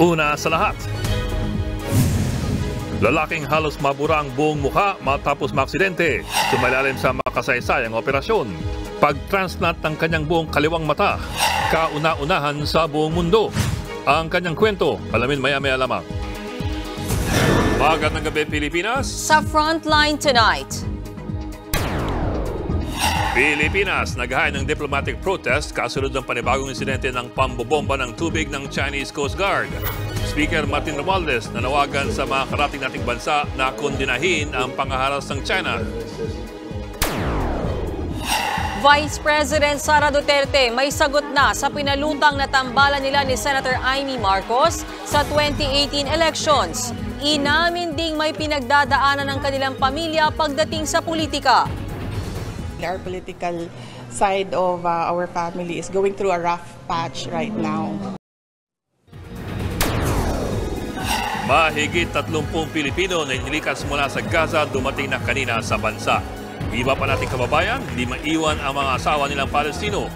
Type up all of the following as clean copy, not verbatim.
Una sa lahat, lalaking halos mabura ang buong mukha matapos maaksidente, sumailalim sa makasaysayang operasyon. Pag-transplant ng kanyang buong kaliwang mata, kauna-unahan sa buong mundo. Ang kanyang kwento, alamin maya-maya lamang. Magandang gabi, Pilipinas. Sa Frontline tonight, Pilipinas naghahay ng diplomatic protest kasunod ng panibagong insidente ng pambobomba ng tubig ng Chinese Coast Guard. Speaker Martin Romualdez nanawagan sa mga karating nating bansa na kondinahin ang pangaharas ng China. Vice President Sara Duterte may sagot na sa pinalutang na tambalan nila ni Senator Amy Marcos sa 2018 elections. Inamin ding may pinagdadaanan ng kanilang pamilya pagdating sa politika. Our political side of our family is going through a rough patch right now. Mahigit 30 Pilipino na inilikas mula sa Gaza dumating na kanina sa bansa. Iba pa nating kababayan, hindi maiwan ang mga asawa nilang Palestino.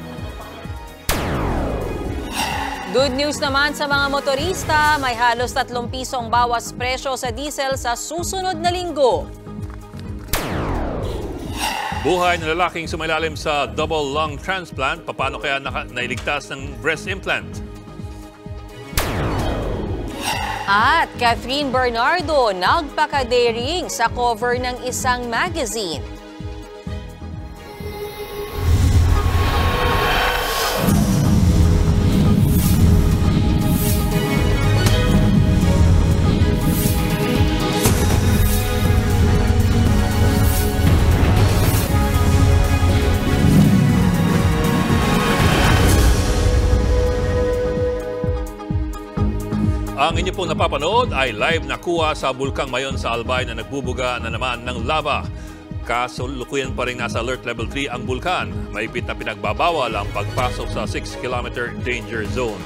Good news naman sa mga motorista, may halos 3 piso ang bawas presyo sa diesel sa susunod na linggo. Buhay ng lalaking sumailalim sa double lung transplant, paano kaya nailigtas ng breast implant? At Catherine Bernardo nagpaka-daring sa cover ng isang magazine. Ang inyo pong napapanood ay live na kuha sa Bulkang Mayon sa Albay na nagbubuga na naman ng lava. Kasalukuyan pa rin nasa alert level 3 ang bulkan. Mahigpit na pinagbabawal ang pagpasok sa 6-kilometer danger zone.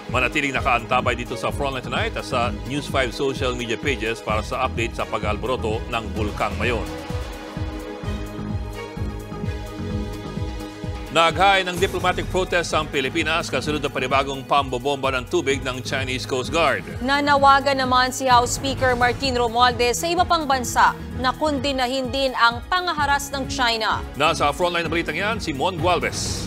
Manatiling nakaantabay dito sa Frontline Tonight at sa News 5 social media pages para sa update sa pag-alboroto ng Bulkang Mayon. Naghahay ng diplomatic protest ang Pilipinas kasunod ng panibagong pambobomba ng tubig ng Chinese Coast Guard. Nanawagan naman si House Speaker Martin Romualdez sa iba pang bansa na kondinahin din ang pangaharas ng China. Nasa frontline na balitang yan, si Mon Gualvez.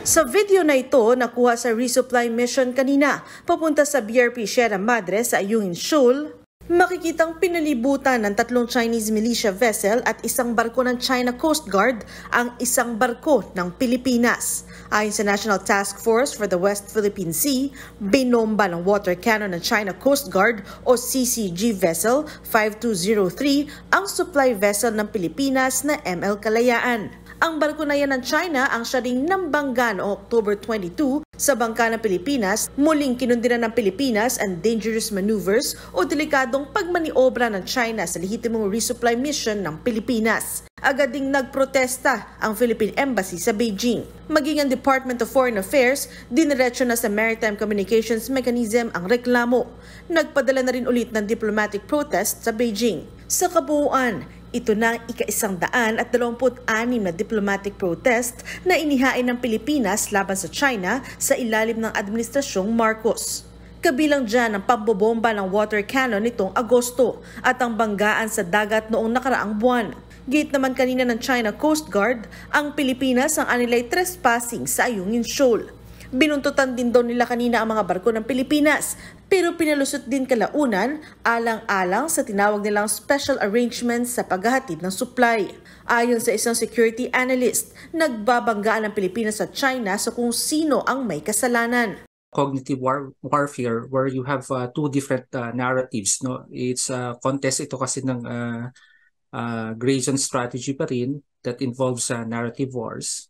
Sa video na ito, nakuha sa resupply mission kanina, papunta sa BRP Sierra Madre sa Ayungin Shoal, makikitang pinalibutan ng 3 Chinese militia vessel at isang barko ng China Coast Guard ang isang barko ng Pilipinas. Ayon sa National Task Force for the West Philippine Sea, binomba ng water cannon ng China Coast Guard o CCG vessel 5203 ang supply vessel ng Pilipinas na ML Kalayaan. Ang barko na yan ng China ang siya ring nambangga noong October 22 sa bangka ng Pilipinas. Muling kinundinan ng Pilipinas ang dangerous maneuvers o delikadong pagmaniobra ng China sa lehitimong resupply mission ng Pilipinas. Agad ding nagprotesta ang Philippine Embassy sa Beijing. Maging ang Department of Foreign Affairs, diniretso na sa Maritime Communications Mechanism ang reklamo. Nagpadala na rin ulit ng diplomatic protest sa Beijing. Sa kabuuan, ito na ang ika-126 na diplomatic protest na inihain ng Pilipinas laban sa China sa ilalim ng Administrasyong Marcos. Kabilang dyan ang pambobomba ng water cannon nitong Agosto at ang banggaan sa dagat noong nakaraang buwan. Gate naman kanina ng China Coast Guard, ang Pilipinas ang anilay trespassing sa Ayungin Shoal. Binuntutan din daw nila kanina ang mga barko ng Pilipinas, pero pinalusot din kalaunan alang-alang sa tinawag nilang special arrangements sa paghahatid ng supply. Ayon sa isang security analyst, nagbabanggaan ang Pilipinas sa China sa kung sino ang may kasalanan. Cognitive warfare where you have two different narratives. No, it's a contest ito kasi ng Grayson strategy pa rin that involves narrative wars,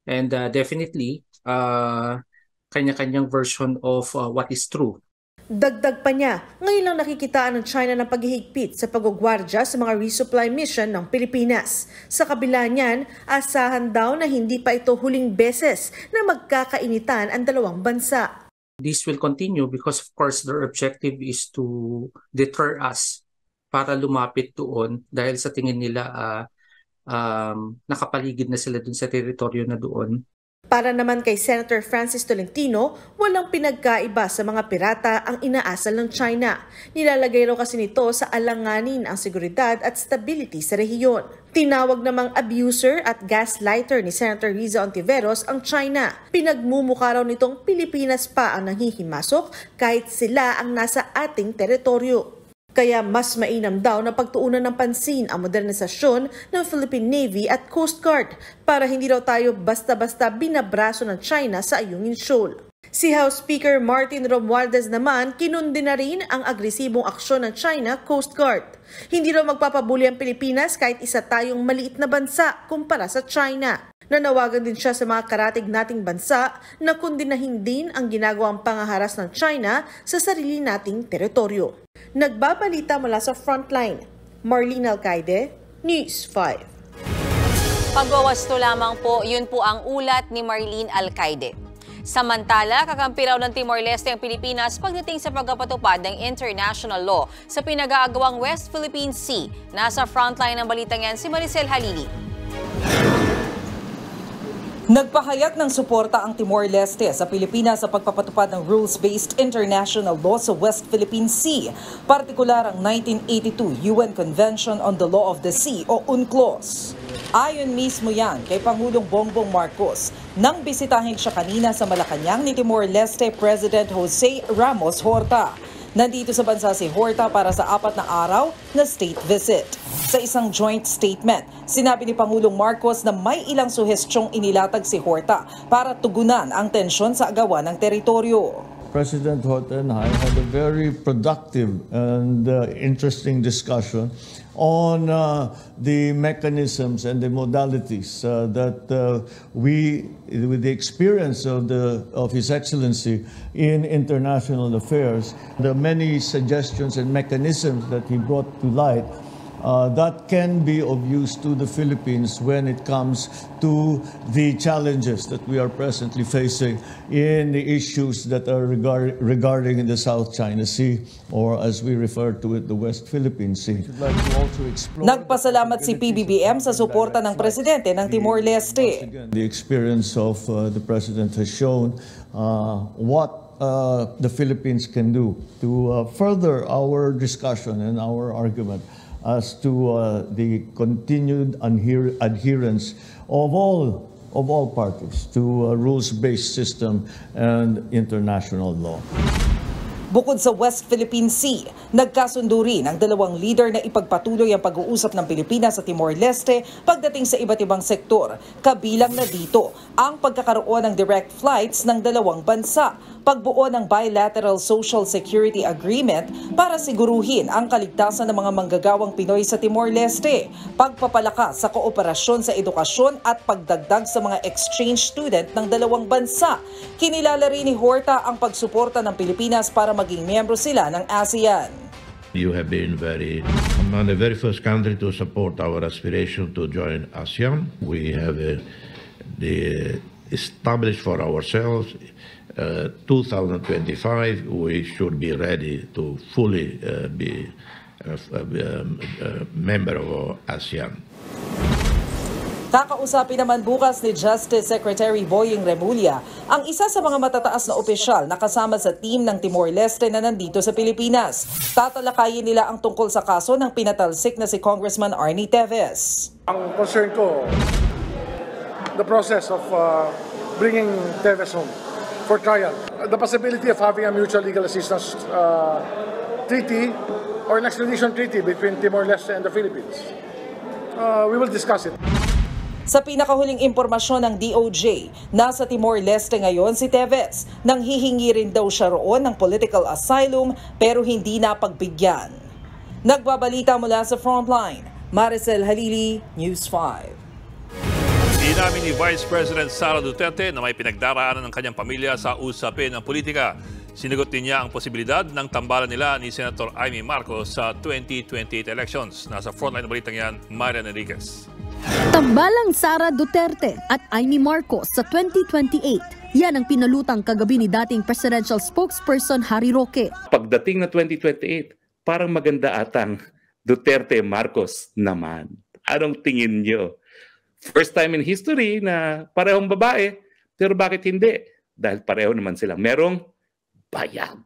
and definitely kanya-kanyang version of what is true. Dagdag pa niya, ngayon lang nakikitaan ng China ng paghihigpit sa pagugwardya sa mga resupply mission ng Pilipinas. Sa kabila niyan, asahan daw na hindi pa ito huling beses na magkakainitan ang dalawang bansa. This will continue because of course their objective is to deter us para lumapit doon dahil sa tingin nila nakapaligid na sila dun sa teritoryo na doon. Para naman kay Senator Francis Tolentino, walang pinagkaiba sa mga pirata ang inaasal ng China. Nilalagay raw kasi nito sa alanganin ang seguridad at stability sa rehiyon. Tinawag namang abuser at gaslighter ni Senator Riza Ontiveros ang China. Pinagmumukha raw nitong Pilipinas pa ang nanghihimasok kahit sila ang nasa ating teritoryo. Kaya mas mainam daw na pagtuunan ng pansin ang modernisasyon ng Philippine Navy at Coast Guard para hindi raw tayo basta-basta binabraso ng China sa Ayungin Shoal. Si House Speaker Martin Romualdez naman kinundi na rin ang agresibong aksyon ng China Coast Guard. Hindi raw magpapabuli ang Pilipinas kahit isa tayong maliit na bansa kumpara sa China. Nanawagan din siya sa mga karatig nating bansa na kundinahin din ang ginagawang pangaharas ng China sa sarili nating teritoryo. Nagbabalita mula sa Frontline, Marlene Alcaide, News 5. Pagwawasto lamang po, yun po ang ulat ni Marlene Alcaide. Samantala, kakampi raw ng Timor-Leste ang Pilipinas pagdating sa pagpapatupad ng international law sa pinag-aagawang West Philippine Sea. Nasa frontline ng balitang yan si Maricel Halili. Nagpahayag ng suporta ang Timor-Leste sa Pilipinas sa pagpapatupad ng rules-based international law sa West Philippine Sea, partikular ang 1982 UN Convention on the Law of the Sea o UNCLOS. Ayon mismo yan kay Pangulong Bongbong Marcos nang bisitahin siya kanina sa Malacanang ni Timor-Leste President Jose Ramos Horta. Nandito sa bansa si Horta para sa 4 na araw na state visit. Sa isang joint statement, sinabi ni Pangulong Marcos na may ilang suhestyong inilatag si Horta para tugunan ang tensyon sa agawan ng teritoryo. President Horta and I had a very productive and interesting discussion on the mechanisms and the modalities that we, with the experience of His Excellency in international affairs, the many suggestions and mechanisms that he brought to light that can be of use to the Philippines when it comes to the challenges that we are presently facing in the issues that are regarding the South China Sea, or as we refer to it, the West Philippine Sea. Nagpasalamat si PBBM sa suporta ng presidente ng Timor-Leste. The experience of the president has shown what the Philippines can do to further our discussion and our argument as to the continued adherence of all parties to a rules-based system and international law. Bukod sa West Philippine Sea, nagkasundo rin ang dalawang leader na ipagpatuloy ang pag-uusap ng Pilipinas sa Timor-Leste pagdating sa iba't ibang sektor. Kabilang na dito ang pagkakaroon ng direct flights ng dalawang bansa, pagbuo ng bilateral social security agreement para siguruhin ang kaligtasan ng mga manggagawang Pinoy sa Timor-Leste, pagpapalakas sa kooperasyon sa edukasyon at pagdagdag sa mga exchange student ng dalawang bansa. Kinilala rin ni Horta ang pagsuporta ng Pilipinas para maging miyembro sila ng ASEAN. You have been among the very first country to support our aspiration to join ASEAN. We have established for ourselves 2025, we should be ready to fully be a member of ASEAN. Kakausapin naman bukas ni Justice Secretary Boying Remulla ang isa sa mga matataas na opisyal na kasama sa team ng Timor-Leste na nandito sa Pilipinas. Tatalakayin nila ang tungkol sa kaso ng pinatalsik na si Congressman Arnie Teves. Ang concern ko, the process of bringing Teves home for trial. The possibility of having a mutual legal assistance treaty or an extradition treaty between Timor-Leste and the Philippines. We will discuss it. Sa pinakahuling impormasyon ng DOJ, nasa Timor-Leste ngayon si Teves. Nang hihingi rin daw siya roon ng political asylum pero hindi napagbigyan. Nagbabalita mula sa Frontline, Maricel Halili, News 5. Inamin ni Vice President Sara Duterte na may pinagdaraanan ng kanyang pamilya sa usapin ng politika. Sinagot din niya ang posibilidad ng tambalan nila ni Senator Amy Marcos sa 2028 elections. Nasa frontline ng balitang yan, Marian Enriquez. Tambalang Sara Duterte at Amy Marcos sa 2028. Yan ang pinalutang kagabi ni dating presidential spokesperson Harry Roque. Pagdating na 2028, parang maganda atang Duterte Marcos naman. Anong tingin nyo? First time in history na parehong babae, Pero bakit hindi? Dahil pareho naman silang merong bayag.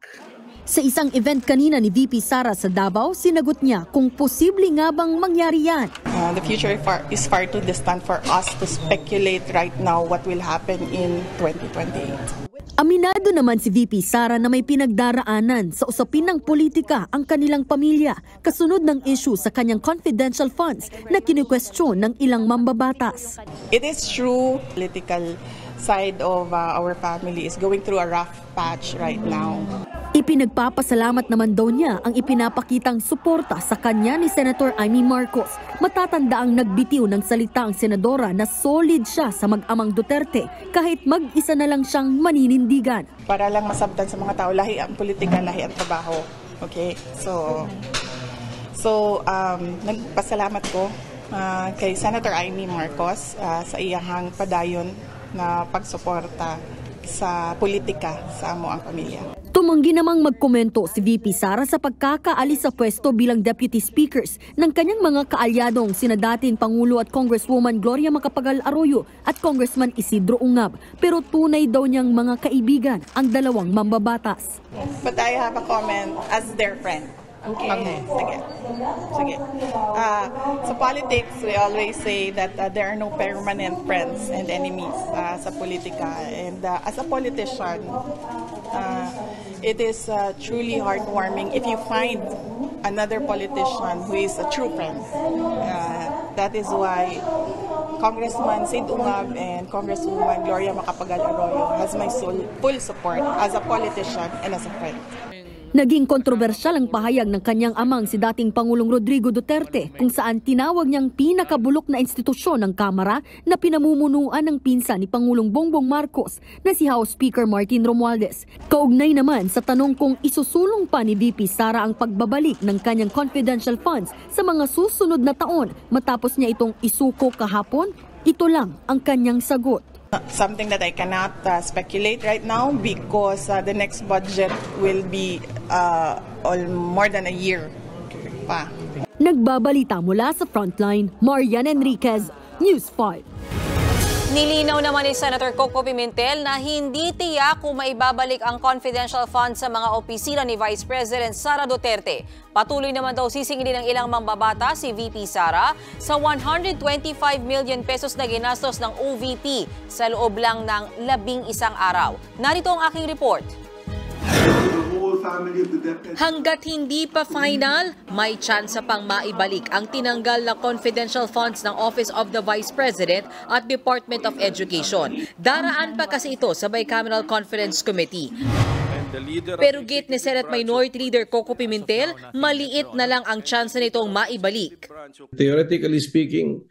Sa isang event kanina ni VP Sara sa Davao, sinagot niya kung posible nga bang mangyari yan. The future is far too distant for us to speculate right now what will happen in 2028. Aminado naman si VP Sara na may pinagdaraanan sa usapin ng politika ang kanilang pamilya kasunod ng issue sa kanyang confidential funds na kinukwestiyon ng ilang mambabatas. It is true, political side of our family is going through a rough patch right now. Ipinagpapasalamat naman daw niya ang ipinapakitang suporta sa kanya ni Senator Amy Marcos. Matatandaang nagbitiw ng salita ang senadora na solid siya sa mag-amang Duterte kahit mag-isa na lang siyang maninindigan. Para lang masabtan sa mga tao, lahi ang politika, lahi ang trabaho. Okay? So nagpasalamat ko kay Senator Amy Marcos sa iyahang padayon na pagsuporta sa politika sa amo ang pamilya. Tumanggi namang magkomento si VP Sara sa pagkakaalis sa pwesto bilang Deputy Speakers ng kanyang mga kaalyadong sina dating Pangulo at Congresswoman Gloria Macapagal Arroyo at Congressman Isidro Ungab. Pero tunay daw niyang mga kaibigan ang dalawang mambabatas. But I have a comment as their friend. Okay. Sige. Sa politics, we always say that there are no permanent friends and enemies sa politika. And as a politician, it is truly heartwarming if you find another politician who is a true friend. That is why Congressman Sid Ungab and Congresswoman Gloria Macapagal Arroyo has my full support as a politician and as a friend. Naging kontrobersyal ang pahayag ng kanyang amang si dating Pangulong Rodrigo Duterte kung saan tinawag niyang pinakabulok na institusyon ng Kamara na pinamumunuan ng pinsan ni Pangulong Bongbong Marcos na si House Speaker Martin Romualdez. Kaugnay naman sa tanong kung isusulong pa ni VP Sara ang pagbabalik ng kanyang confidential funds sa mga susunod na taon matapos niya itong isuko kahapon, ito lang ang kanyang sagot. Something that I cannot speculate right now because the next budget will be more than a year pa. Nagbabalita mula sa Frontline, Marian Enriquez, News 5. Nilinaw naman ni Senator Coco Pimentel na hindi tiyak kung maibabalik ang confidential funds sa mga opisina ni Vice President Sara Duterte. Patuloy naman daw sisingilin ng ilang mambabatas si VP Sara sa 125 million pesos na ginastos ng OVP sa loob lang ng 11 araw. Narito ang aking report. Hanggat hindi pa final, may tsansa pang maibalik ang tinanggal na confidential funds ng Office of the Vice President at Department of Education. Daraan pa kasi ito sa Bicameral Conference Committee. Pero git ni Senate Minority Leader Coco Pimentel, maliit na lang ang tsansa nitong maibalik. Theoretically speaking,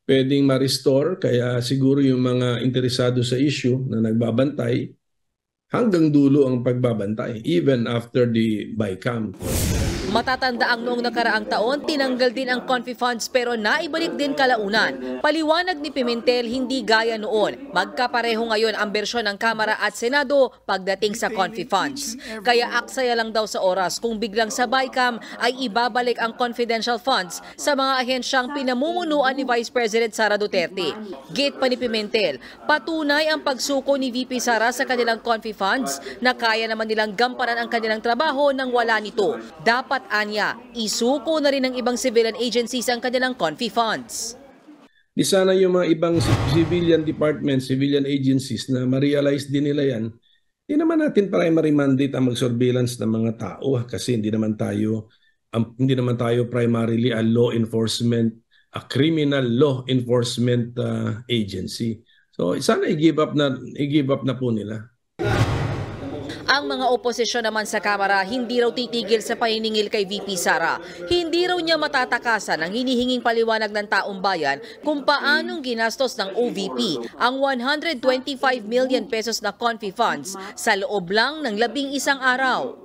pwedeng ma-restore, kaya siguro yung mga interesado sa issue na nagbabantay, hanggang dulo ang pagbabantay, even after the BICAM. Matatanda ang noong nakaraang taon, tinanggal din ang Confi Funds pero naibalik din kalaunan. Paliwanag ni Pimentel, hindi gaya noon. Magkapareho ngayon ang bersyon ng Kamara at Senado pagdating sa Confi Funds. Kaya aksaya lang daw sa oras kung biglang sa BICAM ay ibabalik ang confidential funds sa mga ahensyang pinamumunuan ni Vice President Sara Duterte. Gate pa ni Pimentel, patunay ang pagsuko ni VP Sara sa kanilang Confi Funds na kaya naman nilang gampanan ang kanilang trabaho nang wala nito. Dapat anya, isuko na rin ng ibang civilian agencies ang kanilang Confi Funds. Di sana yung mga ibang civilian departments, civilian agencies na ma-realize din nila yan, hindi naman natin primary mandate ang mag-surveillance ng mga tao kasi hindi naman tayo primarily a law enforcement, a criminal law enforcement agency. So sana i-give up na po nila. Ang mga oposisyon naman sa Kamara hindi raw titigil sa paniningil kay VP Sara. Hindi raw niya matatakasan ang hinihinging paliwanag ng taong bayan kung paanong ginastos ng OVP ang 125 million pesos na Confi Funds sa loob lang ng 11 araw.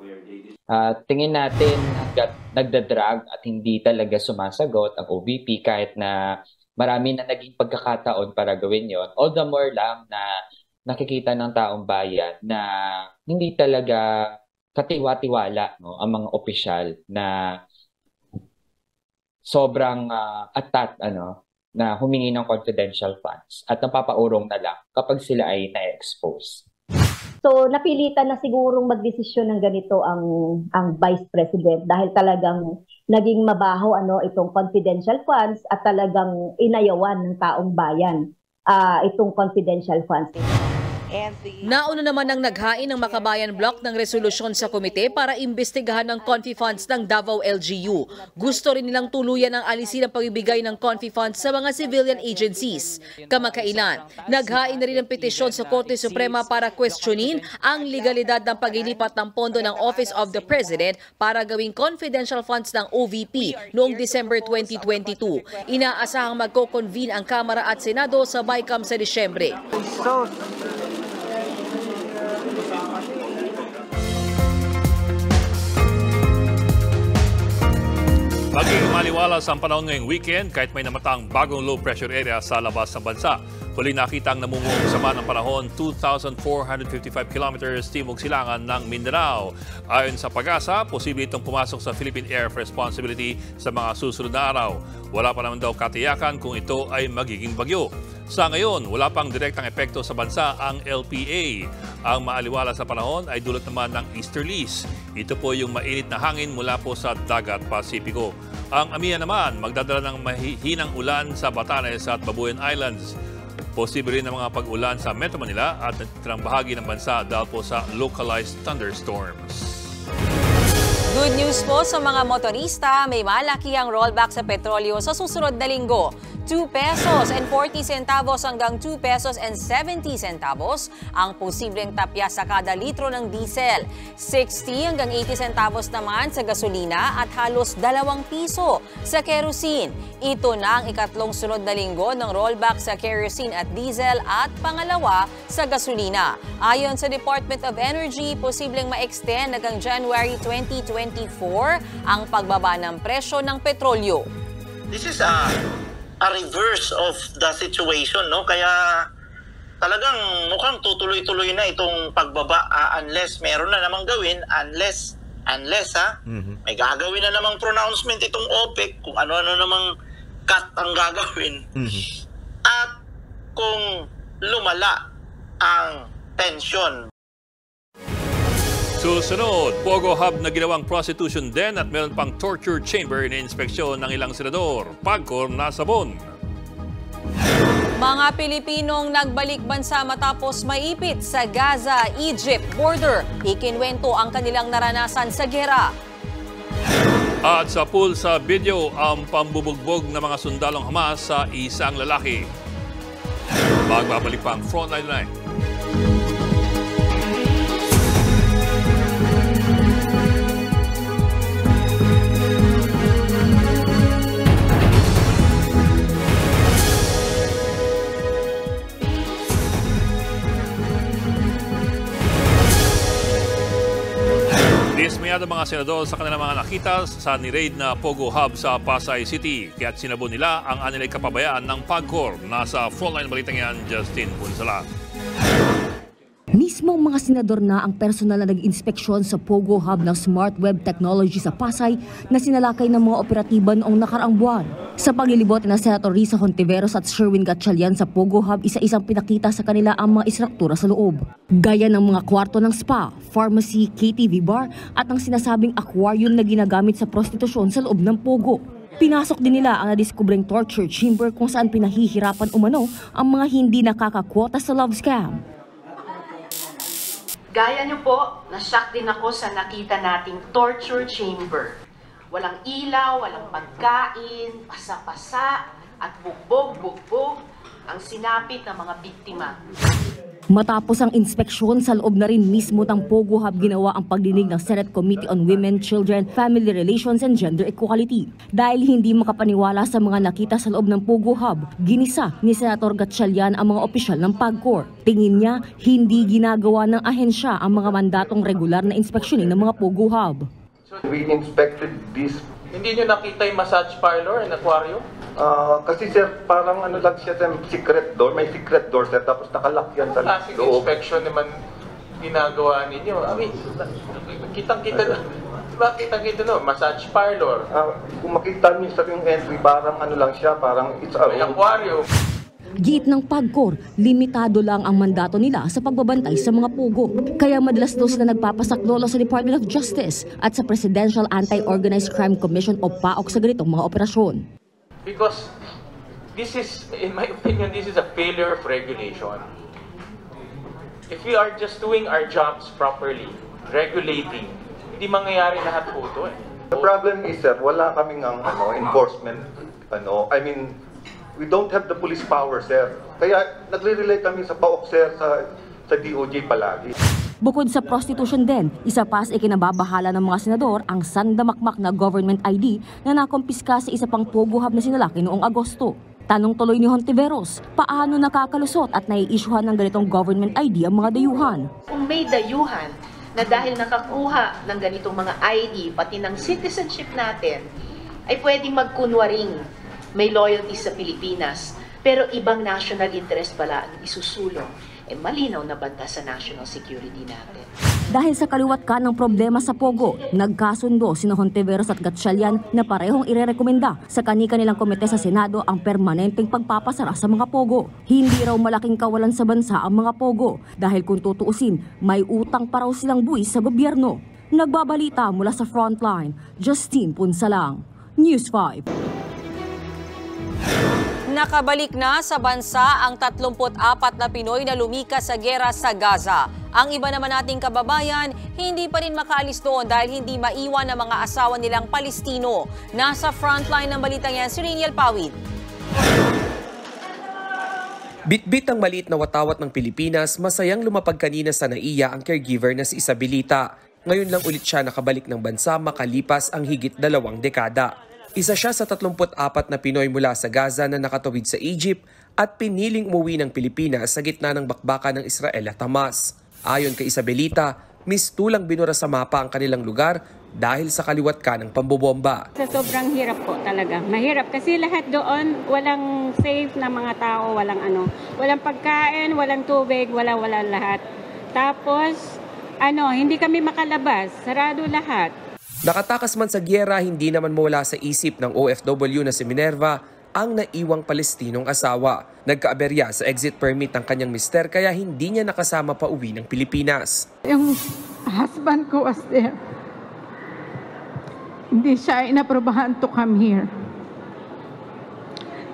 Tingin natin hanggat nagdadrag at hindi talaga sumasagot ang OVP kahit na marami na naging pagkakataon para gawin yon. All the more lang na nakikita ng taong bayan na hindi talaga katiwa-tiwala ang mga opisyal na sobrang na humingi ng confidential funds at napapaurong na lang kapag sila ay na-expose. So napilitan na sigurong magdesisyon ng ganito ang Vice President dahil talagang naging mabaho itong confidential funds at talagang inayawan ng taong bayan itong confidential funds. Nauna naman ang naghain ng Makabayan Block ng resolusyon sa komite para imbestigahan ng Confi Funds ng Davao LGU. Gusto rin nilang tuluyan ang alisin ang pagbibigay ng Confi Funds sa mga civilian agencies. Kamakailan, naghain na rin ng petisyon sa Korte Suprema para questionin ang legalidad ng paglilipat ng pondo ng Office of the President para gawing confidential funds ng OVP noong December 2022. Inaasahang magko-convene ang Kamara at Senado sa BICAM sa Disyembre. Maging maliwalas ang panahon ngayong weekend kahit may namatang bagong low pressure area sa labas ng bansa. Huling nakita ang namumuong sama ng panahon 2,455 kilometers timog silangan ng Mindanao. Ayon sa Pag-asa, posible itong pumasok sa Philippine Area of Responsibility sa mga susunod na araw. Wala pa naman daw katiyakan kung ito ay magiging bagyo. Sa ngayon, wala pang direktang epekto sa bansa ang LPA. Ang maaliwalas sa panahon ay dulot naman ng easterlies. Ito po yung mainit na hangin mula po sa dagat Pasipiko. Ang Amihan naman, magdadala ng mahihinang ulan sa Batanes at Babuyan Islands. Posible rin ang mga pag-ulan sa Metro Manila at natirang bahagi ng bansa dahil po sa localized thunderstorms. Good news po sa mga motorista, may malaki ang rollback sa petrolyo sa susunod na linggo. 2 pesos and 40 centavos hanggang 2 pesos and 70 centavos ang posibleng tapya sa kada litro ng diesel. 60 hanggang 80 centavos naman sa gasolina at halos 2 piso sa kerosene. Ito na ang ikatlong sunod na linggo ng rollback sa kerosene at diesel at pangalawa sa gasolina. Ayon sa Department of Energy, posibleng ma-extend hanggang January 2024 ang pagbaba ng presyo ng petrolyo. This is a reverse of the situation, no? Kaya talagang mukhang tutuloy-tuloy na itong pagbaba unless meron na namang gawin, unless may gagawin na namang pronouncement itong OPEC kung ano-ano namang cut ang gagawin. At kung lumala ang tension. Susunod, Pogo Hub na ginawang prostitution den at meron pang torture chamber na inspeksyon ng ilang senador. Pagkor na sabon. Mga Pilipinong nagbalik bansa matapos maipit sa Gaza-Egypt border. Ikinwento ang kanilang naranasan sa gera. At sa pool sa video, ang pambubugbog ng mga sundalong Hamas sa isang lalaki. Magbabalik pa ang Frontline Line. Dismayado mga senador sa kanilang mga nakita sa ni-raid na Pogo Hub sa Pasay City. Kaya't sinabon nila ang anilay kapabayaan ng Pagcor. Nasa Frontline Balitang yan, Justin Punsala. Mismong mga senador na ang personal na nag-inspeksyon sa Pogo Hub ng Smart Web Technology sa Pasay na sinalakay ng mga operatiba noong nakaraang buwan. Sa paglilibot na Senator Risa Hontiveros at Sherwin Gatchalian sa Pogo Hub, isa-isang pinakita sa kanila ang mga istruktura sa loob. Gaya ng mga kwarto ng spa, pharmacy, KTV bar at ang sinasabing aquarium na ginagamit sa prostitusyon sa loob ng Pogo. Pinasok din nila ang nadiskubreng torture chamber kung saan pinahihirapan umano ang mga hindi nakakakwota sa love scam. Gaya niyo po, na-shock din ako sa nakita nating torture chamber. Walang ilaw, walang pagkain, pasa-pasa at bugbog-bugbog ang sinapit ng mga biktima. Matapos ang inspeksyon sa loob na rin mismo ng Pogo Hub, ginawa ang pagdinig ng Senate Committee on Women, Children, Family Relations and Gender Equality. Dahil hindi makapaniwala sa mga nakita sa loob ng Pogo Hub, ginisa ni Senator Gatchalian ang mga opisyal ng Pagcor. Tingin niya, hindi ginagawa ng ahensya ang mga mandatong regular na inspeksyonin ng mga Pogo Hub. We inspected this. Hindi nyo nakita yung massage parlor and aquarium? Kasi sir, parang ano lang siya, secret door. May secret door sir, tapos nakalock yan sa loob. Klaseng inspection naman ginagawa ninyo. I mean, kitang-kita na. Bakit ang ito no? Massage parlor. Kung makita niyo sa yung entry, parang ano lang siya, parang it's a may aquarium. Giit ng PAGCOR, limitado lang ang mandato nila sa pagbabantay sa mga pugo. Kaya madalas daw sila nagpapasaklolo sa Department of Justice at sa Presidential Anti-Organized Crime Commission o PAOC sa ganitong mga operasyon. Because this is, in my opinion, this is a failure of regulation. If we are just doing our jobs properly, regulating, hindi mangyayari lahat po ito eh. The problem is, sir, wala kaming enforcement, we don't have the police power, sir. Kaya nagre-relate kami sa PAOK, sir, sa DOJ palagi. Bukod sa prostitution din, isa pa sa ikinababahala ng mga senador ang sandamakmak na government ID na nakumpiska sa isa pang pogo hub na sinalaki noong Agosto. Tanong tuloy ni Hontiveros, paano nakakalusot at nai-issuehan ng ganitong government ID ang mga dayuhan? Kung may dayuhan na dahil nakakuha ng ganitong mga ID, pati ng citizenship natin, ay pwedeng magkunwaring may loyalty sa Pilipinas, pero ibang national interest pala ang isusulong, malinaw na banta sa national security natin. Dahil sa kaliwat ka ng problema sa Pogo, nagkasundo sina Hontiveros at Gatchalian na parehong irerekomenda sa kani-kanilang komite sa Senado ang permanenteng pagpapasara sa mga Pogo. Hindi raw malaking kawalan sa bansa ang mga Pogo dahil kung tutuusin, may utang pa raw silang buwis sa gobyerno. Nagbabalita mula sa Frontline, Justine Punsalang, News 5. Nakabalik na sa bansa ang 34 na Pinoy na lumikas sa giyera sa Gaza. Ang iba naman nating kababayan, hindi pa rin makaalis doon dahil hindi maiwan ang mga asawa nilang Palestino. Nasa frontline ng balitang yan si Reniel Pawid. Bitbit ang maliit na watawat ng Pilipinas, masayang lumapag kanina sa NAIA ang caregiver na si Isabelita. Ngayon lang ulit siya nakabalik ng bansa makalipas ang higit 2 dekada. Isa siya sa 34 na Pinoy mula sa Gaza na nakatawid sa Egypt at piniling umuwi ng Pilipinas sa gitna ng bakbakan ng Israel at Hamas. Ayon kay Isabelita, mistulang binura sa mapa ang kanilang lugar dahil sa kaliwat ka ng pambobomba. Sa sobrang hirap po talaga. Mahirap kasi lahat doon walang safe na mga tao, walang pagkain, walang tubig, wala lahat. Tapos hindi kami makalabas, sarado lahat. Nakatakas man sa giyera, hindi naman mawala sa isip ng OFW na si Minerva ang naiwang Palestinong asawa. Nagkaaberya sa exit permit ng kanyang mister kaya hindi niya nakasama pa uwi ng Pilipinas. Yung husband ko was there. Hindi siya inaprobahan to come here.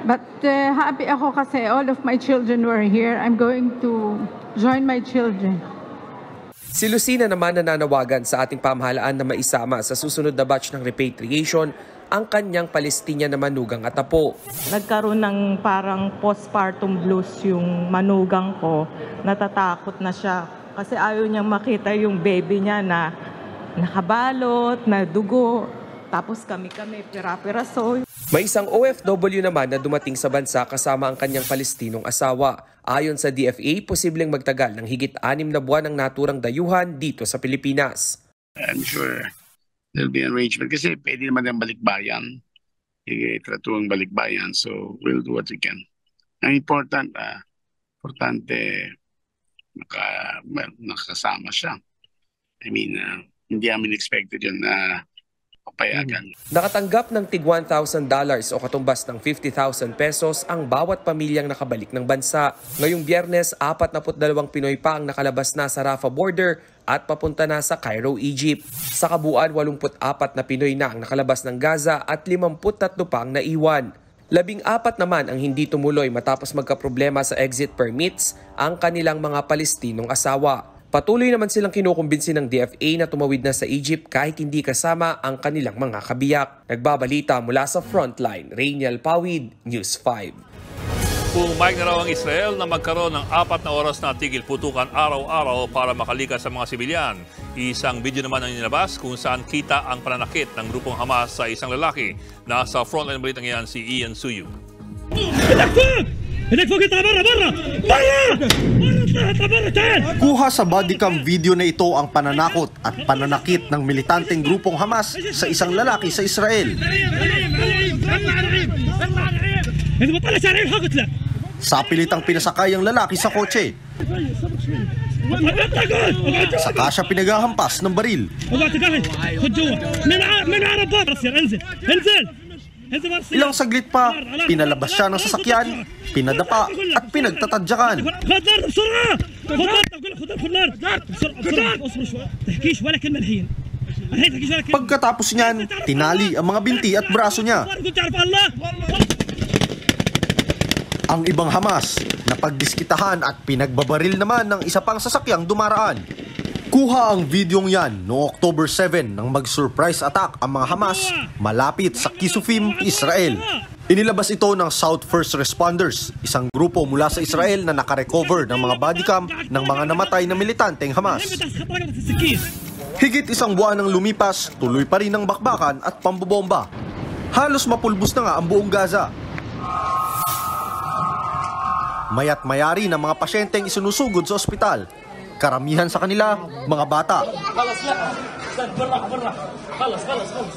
But happy ako kasi all of my children were here. I'm going to join my children. Si Lucina naman nananawagan sa ating pamahalaan na maisama sa susunod na batch ng repatriation ang kanyang Palestinian na manugang at apo. Nagkaroon ng parang postpartum blues yung manugang ko. Natatakot na siya kasi ayaw niyang makita yung baby niya na nakabalot, na dugo. Tapos kami pira-piraso. May isang OFW naman na dumating sa bansa kasama ang kanyang Palestinong asawa. Ayon sa DFA, posibleng magtagal ng higit 6 na buwan ang naturang dayuhan dito sa Pilipinas. I'm sure there'll be an arrangement kasi pwede naman yung balikbayan. Tratuang balikbayan, so we'll do what we can. Ang importante nakasama siya. Hindi namin expected yun na papayagan. Nakatanggap ng tig $1,000 o katumbas ng 50,000 pesos ang bawat pamilyang nakabalik ng bansa. Ngayong Biyernes, 42 Pinoy pa ang nakalabas na sa Rafah border at papunta na sa Cairo, Egypt. Sa kabuuan, 84 na Pinoy na ang nakalabas ng Gaza at 53 pa ang naiwan. 14 naman ang hindi tumuloy matapos magkaproblema sa exit permits ang kanilang mga Palestinong asawa. Patuloy naman silang kinukumbinsi ng DFA na tumawid na sa Egypt kahit hindi kasama ang kanilang mga kabiyak. Nagbabalita mula sa Frontline, Reniel Pawid, News 5. Pumayag na raw ang Israel na magkaroon ng 4 na oras na tigil putukan araw-araw para makalikas sa mga sibilyan. Isang video naman ang inilabas kung saan kita ang pananakit ng grupong Hamas sa isang lalaki. Nasa Frontline balitang yan si Ian Suyu. Kuha sa bodycam video na ito ang pananakot at pananakit ng militanteng grupong Hamas sa isang lalaki sa Israel. Sa pilitang pinasakay ang lalaki sa kotse. Saka siya pinaghahampas ng baril. Ilang saglit pa, pinalabas siya ng sasakyan, pinadapa at pinagtatadyakan. Pagkatapos niyan, tinali ang mga binti at braso niya. Ang ibang Hamas, napagdiskitahan at pinagbabaril naman ng isa pang sasakyang dumaraan. Kuha ang videong yan noong October 7 nang mag-surprise attack ang mga Hamas malapit sa Kisufim, Israel. Inilabas ito ng South First Responders, isang grupo mula sa Israel na nakarecover ng mga bodycam ng mga namatay na militanteng Hamas. Higit isang buwan nang lumipas, tuloy pa rin ang bakbakan at pambobomba. Halos mapulbos na nga ang buong Gaza. Mayat mayari ng mga pasyenteng isinusugod sa ospital. Karamihan sa kanila, mga bata.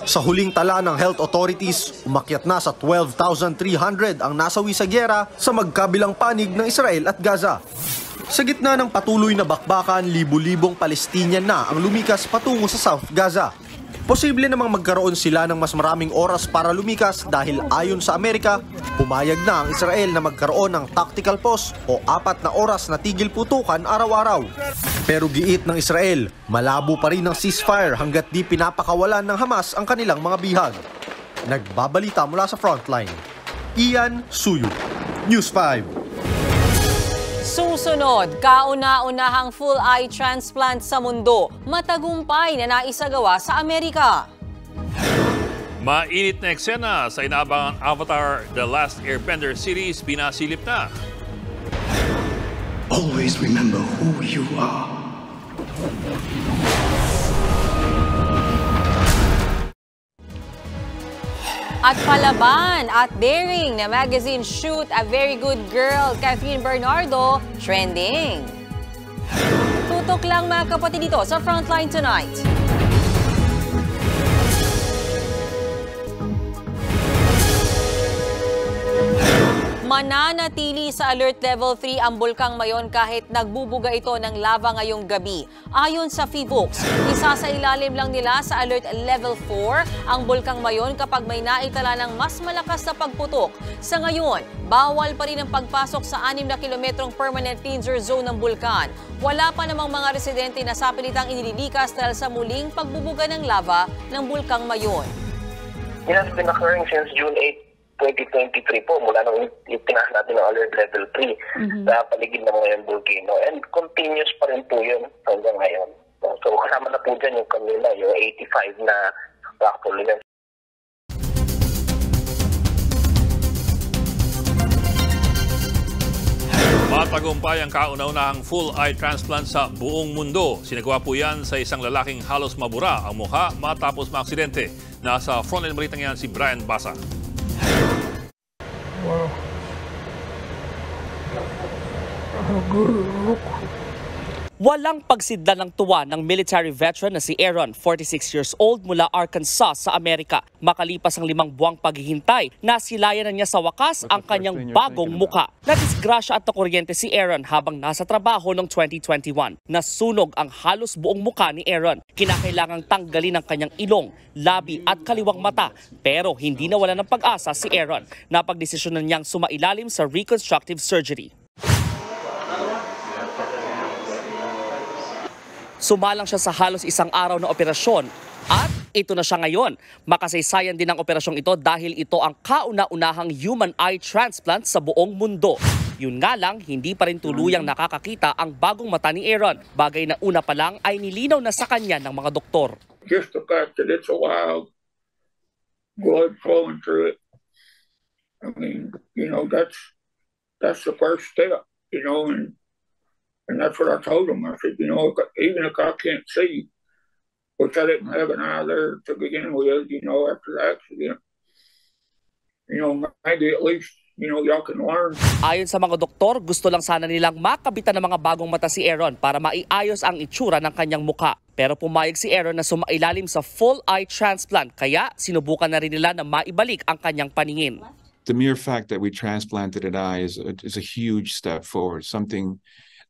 Sa huling tala ng health authorities, umakyat na sa 12,300 ang nasawi sa gyera sa magkabilang panig ng Israel at Gaza. Sa gitna ng patuloy na bakbakan, libu-libong Palestinian na ang lumikas patungo sa South Gaza. Posible namang magkaroon sila ng mas maraming oras para lumikas dahil ayon sa Amerika, pumayag na ang Israel na magkaroon ng tactical pause o 4 na oras na tigil putukan araw-araw. Pero giit ng Israel, malabo pa rin ang ceasefire hanggat di pinapakawalan ng Hamas ang kanilang mga bihag. Nagbabalita mula sa frontline. Ian Suyu, News 5. Susunod, kauna-unahang full eye transplant sa mundo, matagumpay na naisagawa sa Amerika. Mainit na eksena sa inaabangang Avatar The Last Airbender series, pinasilip na. Always remember who you are. At palaban at daring na magazine shoot A Very Good Girl, Catherine Bernardo, trending. Tutok lang mga kapatid dito sa Frontline Tonight. Mananatili sa Alert Level 3 ang Bulkang Mayon kahit nagbubuga ito ng lava ngayong gabi. Ayon sa PHIVOLCS, isa sa ilalim lang nila sa Alert Level 4 ang Bulkang Mayon kapag may naitala ng mas malakas na pagputok. Sa ngayon, bawal pa rin ang pagpasok sa 6 na kilometrong permanent danger zone ng bulkan. Wala pa namang mga residente na sapilitang inililikas dahil sa muling pagbubuga ng lava ng Bulkang Mayon. It has been occurring since June 8, 2023 po, mula nung itinaas natin ng Alert Level 3 sa paligid ng Mayon Volcano. And continuous pa rin po yun hanggang ngayon. So kasama na po dyan yung kanila, yung 85 na factor event. Matagumpay ang kauna-unahang full eye transplant sa buong mundo. Sinagawa po yan sa isang lalaking halos mabura ang mukha matapos maaksidente. Nasa frontline balitang yan si Brian Basa. Wow. Walang pagsidla ng tuwa ng military veteran na si Aaron, 46 years old mula Arkansas sa Amerika. Makalipas ang 5 buwang paghihintay, nasilayan na niya sa wakas ang kanyang bagong muka. Nadisgrasya at nakuryente si Aaron habang nasa trabaho noong 2021. Nasunog ang halos buong muka ni Aaron. Kinakailangang tanggalin ang kanyang ilong, labi at kaliwang mata. Pero hindi nawala ng pag-asa si Aaron. Napagdesisyonan niyang sumailalim sa reconstructive surgery. Sumalang siya sa halos 1 araw na operasyon at ito na siya ngayon. Makasaysayan din ang operasyong ito dahil ito ang kauna-unahang human eye transplant sa buong mundo. Yun nga lang, hindi pa rin tuluyang nakakakita ang bagong mata ni Aaron. Bagay na una pa lang ay nilinaw na sa kanya ng mga doktor. Just the fact that it's a wild blood flowing through it. I mean, you know, that's the first step, you know, and that's what I told him. I said, you know, even if I can't see, which I didn't have an eye there to begin with, you know, after the accident, you know, maybe at least, you know, y'all can learn. Ayon sa mga doktor, gusto lang sana nilang makabitan ng mga bagong mata si Aaron para maiayos ang itsura ng kanyang mukha. Pero pumayag si Aaron na sumailalim sa full eye transplant, kaya sinubukan na rin nila na maibalik ang kanyang paningin. The mere fact that we transplanted an eye is a huge step forward, something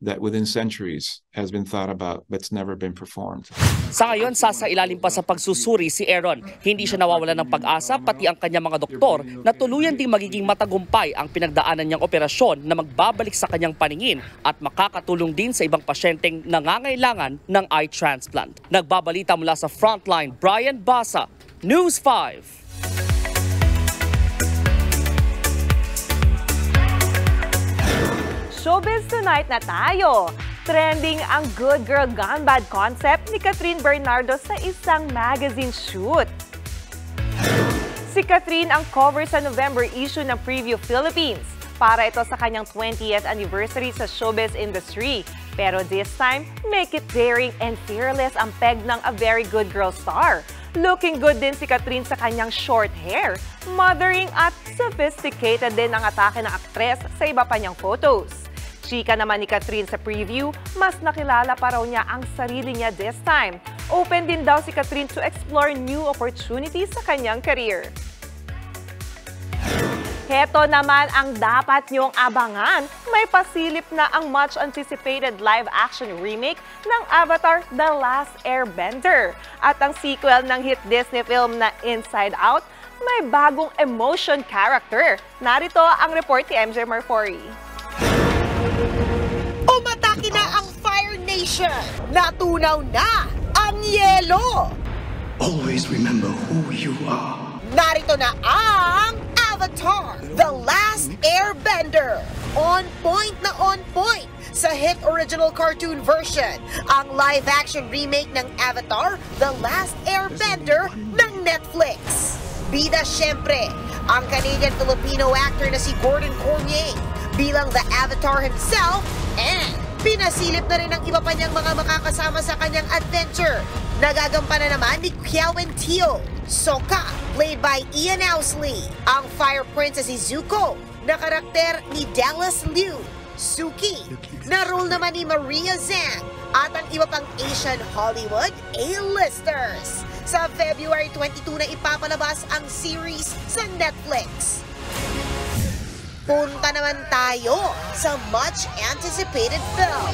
that within centuries has been thought about but's never been performed. Sa ngayon, sasailalim pa sa pagsusuri si Aaron. Hindi siya nawawalan ng pag-asa, pati ang kanyang mga doktor na tuluyan ding magiging matagumpay ang pinagdaanan niyang operasyon na magbabalik sa kanyang paningin at makakatulong din sa ibang pasyenteng nangangailangan ng eye transplant. Nagbabalita mula sa Frontline, Brian Basa, News 5. Showbiz Tonight na tayo. Trending ang Good Girl Gone Bad concept ni Catherine Bernardo sa isang magazine shoot. Si Catherine ang cover sa November issue ng Preview Philippines para ito sa kanyang 20th anniversary sa showbiz industry. Pero this time, make it daring and fearless ang peg ng a very good girl star. Looking good din si Catherine sa kanyang short hair. Mothering at sophisticated din ang atake ng aktres sa iba pa niyang photos. Chika naman ni Catherine sa preview, mas nakilala pa raw niya ang sarili niya this time. Open din daw si Catherine to explore new opportunities sa kanyang career. Heto naman ang dapat niyong abangan. May pasilip na ang much-anticipated live-action remake ng Avatar The Last Airbender. At ang sequel ng hit Disney film na Inside Out, may bagong emotion character. Narito ang report ni MJ Marfori. Umatake na ang Fire Nation! Natunaw na ang yelo! Always remember who you are. Narito na ang Avatar, The Last Airbender. On point sa hit original cartoon version. Ang live-action remake ng Avatar, The Last Airbender ng Netflix. Bida syempre, ang Canadian-Filipino actor na si Gordon Cornier bilang the Avatar himself, and pinasilip na rin ang iba pa niyang mga makakasama sa kanyang adventure. Nagagampanan naman ni Qiawen Teo, Sokka, played by Ian Owsley. Ang Fire Princess si Zuko, na karakter ni Dallas Liu. Suki, na role naman ni Maria Zhang, at ang iba pang Asian Hollywood A-listers. Sa February 22 na ipapalabas ang series sa Netflix. Punta naman tayo sa much-anticipated film.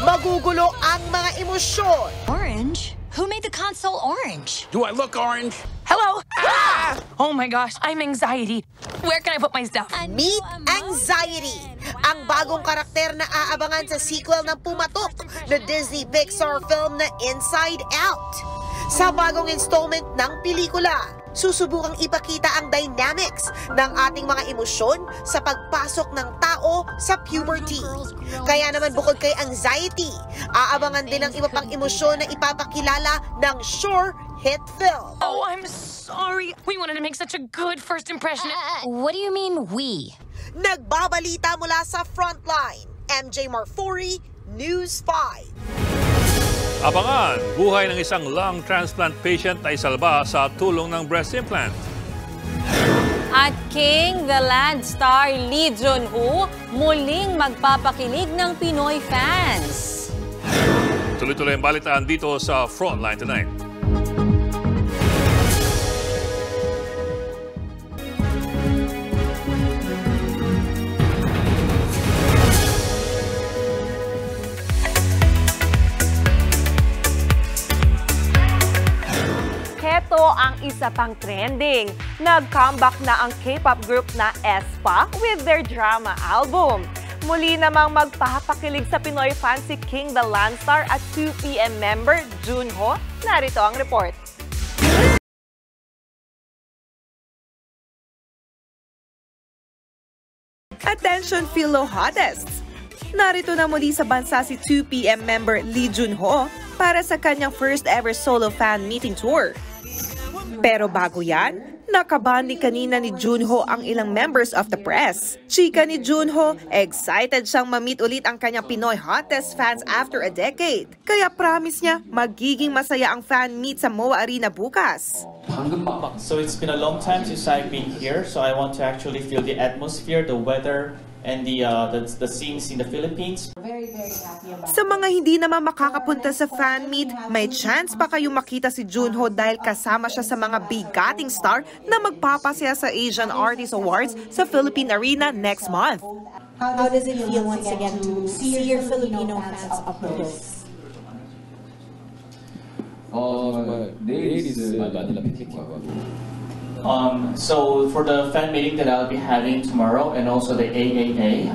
Magugulo ang mga emosyon. Orange? Who made the console orange? Do I look orange? Hello? Ah! Oh my gosh, I'm anxiety. Where can I put my stuff? Meet Anxiety, ang bagong karakter na aabangan sa sequel ng pumatok na Disney Pixar film na Inside Out. Sa bagong installment ng pelikula, susubukang ipakita ang dynamics ng ating mga emosyon sa pagpasok ng tao sa puberty. Kaya naman bukod kay anxiety, aabangan din ang iba pang emosyon na ipapakilala ng sure hit film. Oh, I'm sorry. We wanted to make such a good first impression. What do you mean, we? Nagbabalita mula sa Frontline, MJ Marfori, News 5. Abangan, buhay ng isang lung transplant patient ay salba sa tulong ng breast implant. At King, the land star Lee Jun-ho, muling magpapakilig ng Pinoy fans. Tuloy-tuloy ang balitaan dito sa Frontline Tonight. Ito ang isa pang trending. Nag-comeback na ang K-pop group na aespa with their drama album. Muli namang magpapakilig sa Pinoy fans si King the Landstar at 2PM member Junho. Narito ang report. Attention Philo Hottest! Narito na muli sa bansa si 2PM member Lee Junho para sa kanyang first ever solo fan meeting tour. Pero bago yan, nakabandi kanina ni Junho ang ilang members of the press. Chika ni Junho, excited siyang ma-meet ulit ang kanyang Pinoy hottest fans after a decade. Kaya promise niya, magiging masaya ang fan meet sa MOA Arena bukas. So it's been a long time since I've been here, so I want to actually feel the atmosphere, the weather, and the scenes in the Philippines. Sa mga hindi naman makakapunta sa fan meet, may chance pa kayong makita si Junho dahil kasama siya sa mga bigating star na magpapasaya sa Asian Artist Awards sa Philippine Arena next month. How does it feel once again to see your Filipino fans up close? So for the fan meeting that I'll be having tomorrow and also the AAA,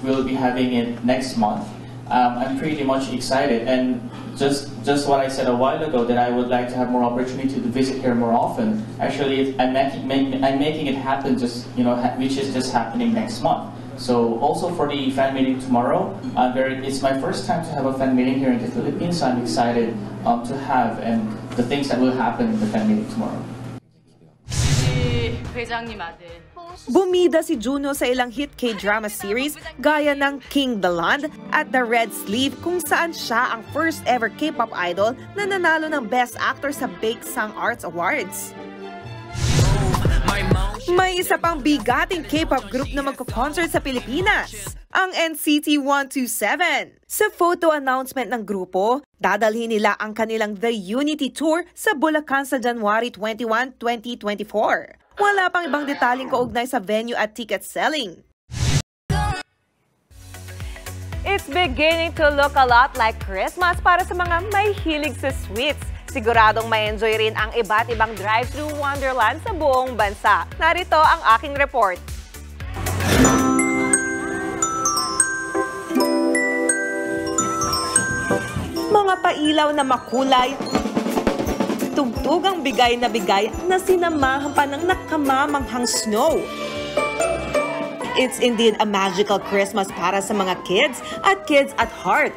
we'll be having it next month. I'm pretty much excited, and just what I said a while ago, that I would like to have more opportunity to visit here more often. Actually, I'm making it happen, which is just happening next month. So also for the fan meeting tomorrow, it's my first time to have a fan meeting here in the Philippines. So I'm excited to have and the things that will happen in the fan meeting tomorrow. Bumida si Juno sa ilang hit K-drama series gaya ng King the Land at The Red Sleeve, kung saan siya ang first ever K-pop idol na nanalo ng Best Actor sa Baeksang Arts Awards. May isa pang bigating K-pop group na magko-concert sa Pilipinas, ang NCT 127. Sa photo announcement ng grupo, dadalhin nila ang kanilang The Unity Tour sa Bulacan sa January 21, 2024. Wala pang ibang detaling kaugnay sa venue at ticket selling. It's beginning to look a lot like Christmas para sa mga may hilig sa sweets. Siguradong may enjoy rin ang iba't ibang drive-thru wonderland sa buong bansa. Narito ang aking report. Mga pailaw na makulay, tugtugang bigay na sinamahan pa ng nakamamanghang snow. It's indeed a magical Christmas para sa mga kids at heart.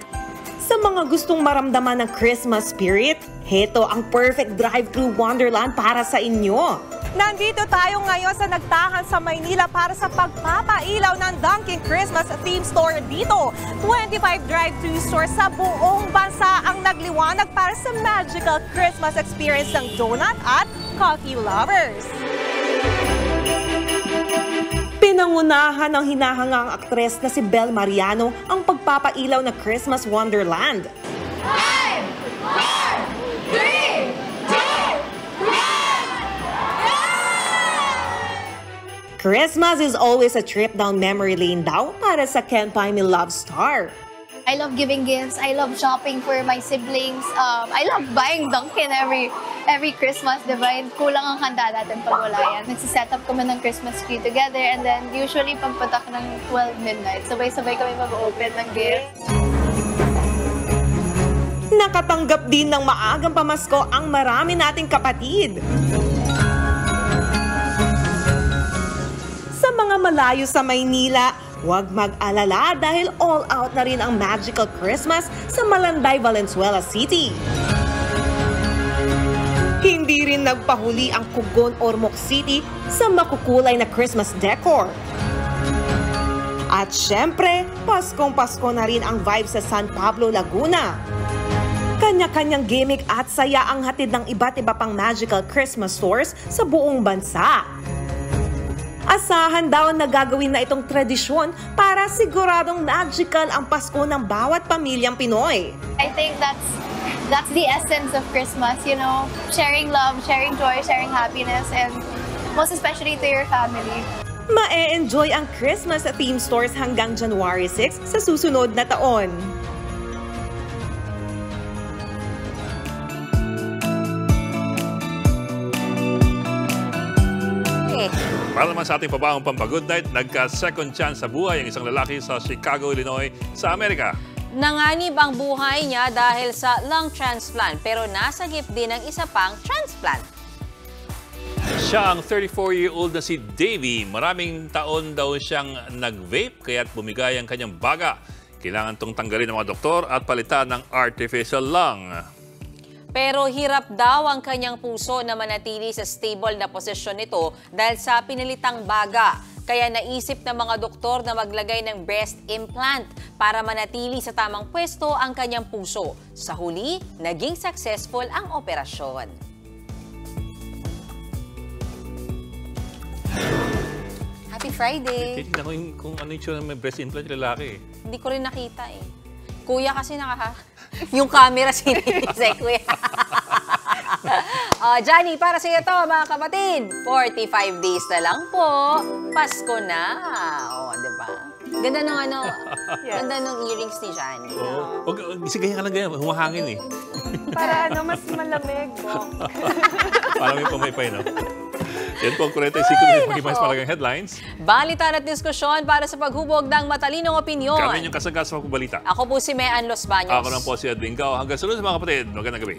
Sa mga gustong maramdaman ng Christmas spirit, heto ang perfect drive-thru wonderland para sa inyo. Nandito tayo ngayon sa Nagtahan sa Maynila para sa pagpapailaw ng Dunkin' Christmas theme store dito. 25 drive-thru stores sa buong bansa ang nagliwanag para sa magical Christmas experience ng donut at coffee lovers. Pinangunahan ng hinahangang aktres na si Bel Mariano ang pagpapailaw na Christmas Wonderland. 5, 4, 3, 2, 1! Christmas is always a trip down memory lane daw para sa Ken Paimil love star. I love giving gifts. I love shopping for my siblings. I love buying Dunkin' every Christmas, diba? And kulang ang handa natin pag wala yan. Nagsiset up kami ng Christmas tree together, and then usually pagpatak ng 12 midnight, sabay-sabay kami mag-open ng gifts. Nakatanggap din ng maagang pamasko ang marami nating kapatid. Sa mga malayo sa Maynila, huwag mag-alala dahil all out na rin ang magical Christmas sa Malanday, Valenzuela City. Hindi rin nagpahuli ang Kugon, Ormoc City sa makukulay na Christmas decor. At syempre, Paskong-Pasko na rin ang vibe sa San Pablo, Laguna. Kanya-kanyang gimmick at saya ang hatid ng iba't iba pang magical Christmas stores sa buong bansa. Asahan daw na gagawin na itong tradisyon para siguradong magical ang Pasko ng bawat pamilyang Pinoy. I think that's the essence of Christmas, you know, sharing love, sharing joy, sharing happiness, and most especially to your family. Ma-enjoy ang Christmas theme stores hanggang January 6 sa susunod na taon. Para naman sa ating pabahong pampagood night, nagka-second chance sa buhay ang isang lalaki sa Chicago, Illinois, sa Amerika. Nanganib ang buhay niya dahil sa lung transplant, pero nasagip din ang isa pang transplant. Siya ang 34-year-old na si Davey. Maraming taon daw siyang nag-vape, kaya't bumigay ang kanyang baga. Kailangan itong tanggalin ng mga doktor at palitan ng artificial lung. Pero hirap daw ang kanyang puso na manatili sa stable na posisyon nito dahil sa pinilitang baga. Kaya naisip ng mga doktor na maglagay ng breast implant para manatili sa tamang pwesto ang kanyang puso. Sa huli, naging successful ang operasyon. Happy Friday! Titignan ko kung ano yung may breast implant yung lalaki. Hindi ko rin nakita eh. Kuya kasi yung camera sinisay, kuya. Johnny, para sa iyo to, mga kapatid. 45 days na lang po. Pasko na. O, diba? Ganda ng ganda ng earrings ni Johnny. Kasi ganyan ka lang ganyan, humahangin eh. Para mas malamig. Parang may pamaypay, no? Yan po ang 45 minutes mag-ibang palagang headlines. Balitan at diskusyon para sa paghubog ng matalinong opinyon. Kami yung kasagas sa pagbabalita. Ako po si Mean Los Baños. Ako lang po si Edwin Gao. Hanggang sunod sa mga kapatid. Magandang gabi.